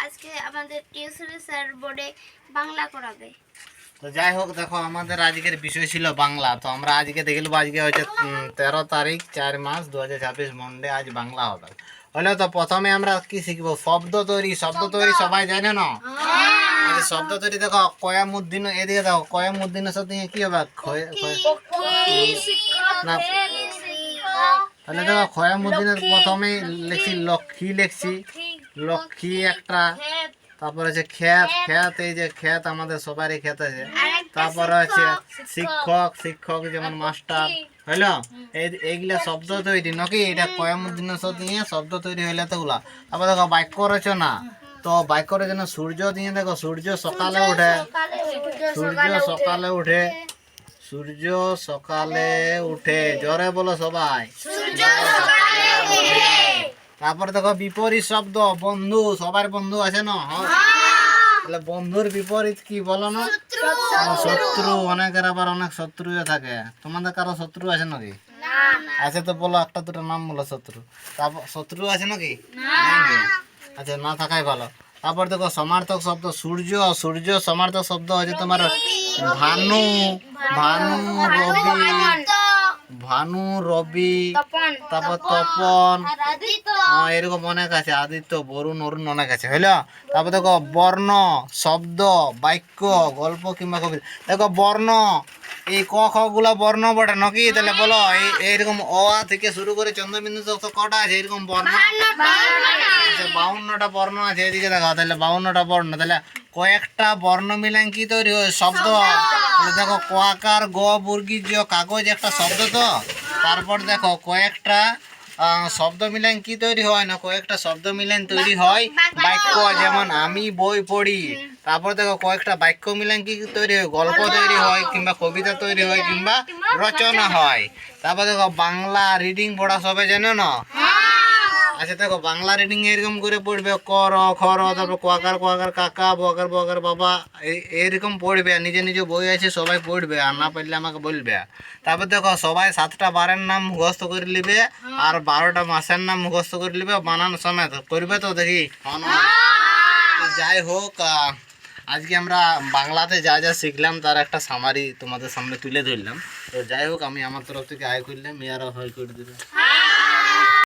আজকে আমাদের টিউশনে স্যার বোর্ডে বাংলা করাবে। তো যাই হোক, দেখো আমাদের আজকের বিষয় ছিল বাংলা। তো আমরা আজকে দেখলাম আজকে হচ্ছে 13 তারিখ 4 মাস 2026 মন্ডে আজ বাংলা হবে। হলো তো প্রথমে আমরা কি শিখবো? শব্দ তৈরি। শব্দ তৈরি সবাই জানে না? আচ্ছা, শব্দ তৈরি দেখো কয়ামুদ্দিন, এদিকে দেখো কয়ামুদ্দিনের সাথে কি হবে? না, তাহলে দেখো খয়ামুদ্দিনের প্রথমে লিখছি লক্ষ্মী, লিখছি লক্ষ্মী একটা, তারপর আছে ক্ষেত, ক্ষেত এই যে ক্ষেত আমাদের সবারই ক্ষেত আছে। তারপরে আছে শিক্ষক, শিক্ষক যেমন মাস্টার, হইলো? এইগুলা শব্দ তৈরি নাকি? এটা কয়ামুদ্দিনের সাথে নিয়ে শব্দ তৈরি হইলে তো গুলা। তারপর দেখো বাক্য রচনা। তো বাক্য রচনা সূর্য দিয়ে দেখো সূর্য সকালে উঠে, সূর্য সকালে উঠে, সূর্য সকালে উঠে, জোরে বলো সবাই। তারপরে দেখো বিপরীত শব্দ বন্ধু, সবার বন্ধু আছে না? তাহলে বন্ধুর বিপরীত কি বলো না? শত্রু। অনেকের আবার অনেক শত্রুও থাকে। তোমাদের কারো শত্রু আছে নাকি? আছে তো বলো, একটা দুটো নাম বলো শত্রু। তারপর শত্রু আছে নাকি? নাই। আচ্ছা, না থাকাই ভালো। তারপর দেখো সমার্থক শব্দ সূর্য, সূর্য সমার্থক শব্দ হচ্ছে তোমার ভানু, ভানু রবি, ভানু রবি, তারপর তপন, এরকম অনেক আছে, আদিত্য, বরুণ, অরুণ অনেক আছে, হইলো? তারপর দেখো বর্ণ শব্দ বাক্য গল্প কিংবা কবিতা। দেখো বর্ণ, এই ক খ গুলা বর্ণ বটে নাকি? তাহলে বলো এইরকম অ আ থেকে শুরু করে চন্দ্রবিন্দু তক কটা আছে এরকম বর্ণ? 52টা বর্ণ আছে। এদিকে দেখো, তাহলে 52টা বর্ণ, তাহলে কয়েকটা বর্ণ মিলান কি তৈরি হয়? শব্দ। তাহলে দেখো ক আকার গ বর্গী জ কাগজ একটা শব্দ তো। তারপর দেখো কয়েকটা শব্দ মিলান কি তৈরি হয়? না কয়েকটা শব্দ মিলান তৈরি হয় বাক্য, যেমন আমি বই পড়ি। তারপর দেখো কয়েকটা বাক্য মিলান কি তৈরি হয়? গল্প তৈরি হয় কিংবা কবিতা তৈরি হয় কিংবা রচনা হয়। তারপর দেখো বাংলা রিডিং পড়া সবাই জানো না? আচ্ছা দেখো বাংলা রিডিং এরকম করে পড়বে ক র খ র, তারপর কোয়াকার কোয়াকার কাকা, বকার বকার বাবা, এইরকম পড়বে। নিজে নিজে বই আছে সবাই পড়বে, আর না পারলে আমাকে বলবে। তারপর দেখো সবাই 7টা বারের নাম মুখস্থ করে নিবে আর 12টা মাসের নাম মুখস্থ করে নিবে বানান সমেত। করবে তো দেখি? তো যাই হোক, আজকে আমরা বাংলাতে যা যা শিখলাম তার একটা সামারি তোমাদের সামনে তুলে ধরলাম। তো যাই হোক, আমি আমার তরফ থেকে আয় করলাম, মেয়েরা হয় করে দেবে।